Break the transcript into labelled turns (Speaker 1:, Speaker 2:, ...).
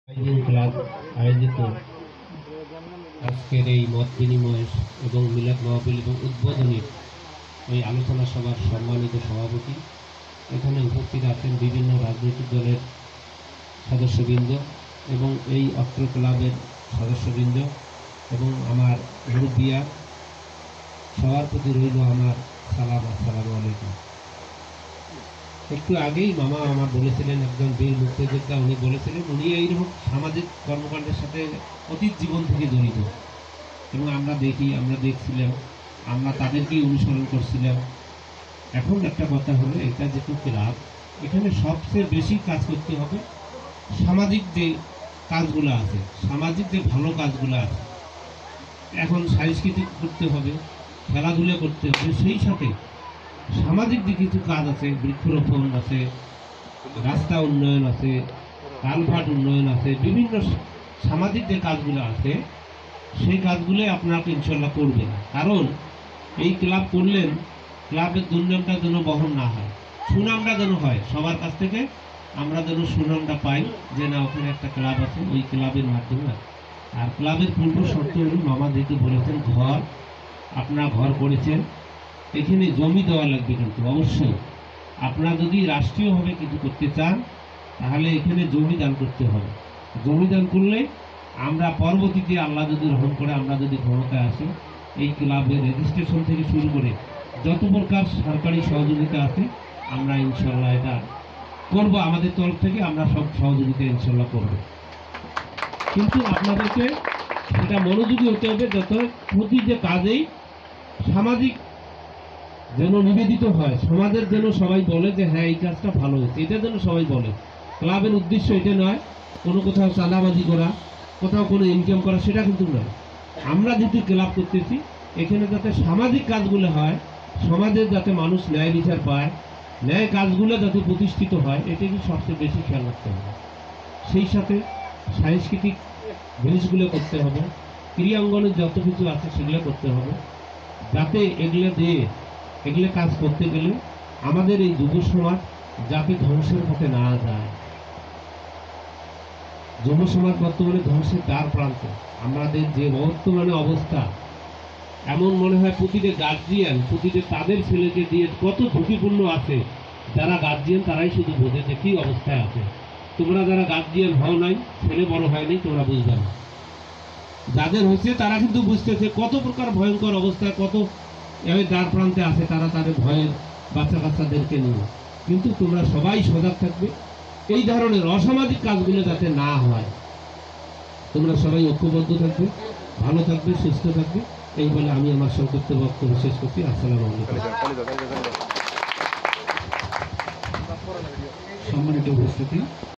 Speaker 1: আইজিন club আয়োজিত আজকের এই মত বিনিময় এবং মিলাদ মাহফিল এবং উদ্বোধনী এই আলোচনা সভার সম্মানিত সভাপতি, এখানে উপস্থিত আছেন বিভিন্ন রাজনৈতিক দলের সদস্যবৃন্দ এবং এই অত্র ক্লাবের সদস্যবৃন্দ এবং আমার মুরব্বিয়া, সবার প্রতি রইল আমার সালাম। আসসালামু আলাইকুম। একটু আগেই মামা আমার বলেছিলেন, একজন বীর মুক্তিযোদ্ধা, উনি বলেছিলেন উনি এইরকম সামাজিক কর্মকাণ্ডের সাথে অতীত জীবন থেকে জড়িত এবং আমরা দেখছিলাম, আমরা তাদেরকেই অনুসরণ করছিলাম। এখন একটা কথা হলো, এটা যেহেতু ক্লাব, এখানে সবচেয়ে বেশি কাজ করতে হবে সামাজিক যে কাজগুলো আছে, সামাজিক যে ভালো কাজগুলো আছে। এখন সাংস্কৃতিক করতে হবে, খেলাধুলা করতে হবে, সেই সাথে সামাজিক যে কিছু কাজ আছে, বৃক্ষরোপণ আছে, রাস্তা উন্নয়ন আছে, কালভার্ট উন্নয়ন আছে, বিভিন্ন সামাজিক যে কাজগুলো আছে সেই কাজগুলো আপনাকে ইনশাল্লাহ করবেন। কারণ এই ক্লাব করলেন, ক্লাবের দুর্নামটা যেন বহন না হয়, সুনামটা যেন হয়, সবার কাছ থেকে আমরা যেন সুনামটা পাই যে না ওখানে একটা ক্লাব আছে, ওই ক্লাবের মাধ্যমে। আর ক্লাবের পূর্ব শর্ত হল, মামা যেহেতু বলেছেন ঘর, আপনারা ঘর করেছেন, এখানে জমি দেওয়া লাগবে। কিন্তু অবশ্যই আপনারা যদি রাষ্ট্রীয়ভাবে কিছু করতে চান তাহলে এখানে জমি দান করতে হবে। জমি দান করলে আমরা পরবর্তীতে আল্লাহ যদি রহম করে, আমরা যদি ক্ষমতায় আসি, এই ক্লাবের রেজিস্ট্রেশন থেকে শুরু করে যত প্রকার সরকারি সহযোগিতা আছে আমরা ইনশাল্লাহ এটা করব। আমাদের তরফ থেকে আমরা সব সহযোগিতা ইনশাল্লাহ করব। কিন্তু আপনাদেরকে সেটা মনোযোগী হতে হবে, যত প্রতি যে কাজেই সামাজিক যেন নিবেদিত হয়, সমাজের যেন সবাই বলে যে হ্যাঁ এই কাজটা ভালো হয়েছে, এটা যেন সবাই বলে। ক্লাবের উদ্দেশ্য এটা নয় কোনো কোথাও চাঁদাবাজি করা, কোথাও কোনো ইনকাম করা, সেটা কিন্তু নয়। আমরা যেহেতু ক্লাব করতেছি, এখানে যাতে সামাজিক কাজগুলো হয়, সমাজের যাতে মানুষ ন্যায় বিচার পায়, ন্যায় কাজগুলো যাতে প্রতিষ্ঠিত হয়, এটাকে সবচেয়ে বেশি খেয়াল রাখতে হবে। সেই সাথে সাংস্কৃতিক জিনিসগুলো করতে হবে, ক্রিয়াঙ্গনের যত কিছু আছে সেগুলো করতে হবে, যাতে এগুলো কাজ করতে গেলে আমাদের এই যুব সমাজ যাতে ধ্বংসের পথে না যায়। যুব সমাজ বর্তমানে ধ্বংসের দ্বার প্রান্তে। আমাদের যে বর্তমানে অবস্থা, এমন মনে হয় প্রতিটা গার্জিয়ান, প্রতিটা তাদের ছেলেকে দিয়ে কত ঝুঁকিপূর্ণ আছে। যারা গার্জিয়ান তারাই শুধু বোঝে যে কী অবস্থায় আছে। তোমরা যারা গার্জিয়ান হও নাই, ছেলে বড় হয়নি, তোমরা বুঝবে না। যাদের হচ্ছে তারা কিন্তু বুঝতেছে কত প্রকার ভয়ঙ্কর অবস্থায়, কত দ্বার প্রান্তে আছে তারা, তাদের ভয়ের বাচ্চা কাচ্চাদেরকে নিয়ে। কিন্তু তোমরা সবাই সজাগ থাকবে, এই ধরনের অসামাজিক কাজগুলো যাতে না হয়। তোমরা সবাই ঐক্যবদ্ধ থাকবে, ভালো থাকবে, সুস্থ থাকবে, এই বলে আমি আমার সংক্ষিপ্ত বক্তব্য শেষ করছি। আসসালামু আলাইকুম।
Speaker 2: সম্মানিত উপস্থিতি,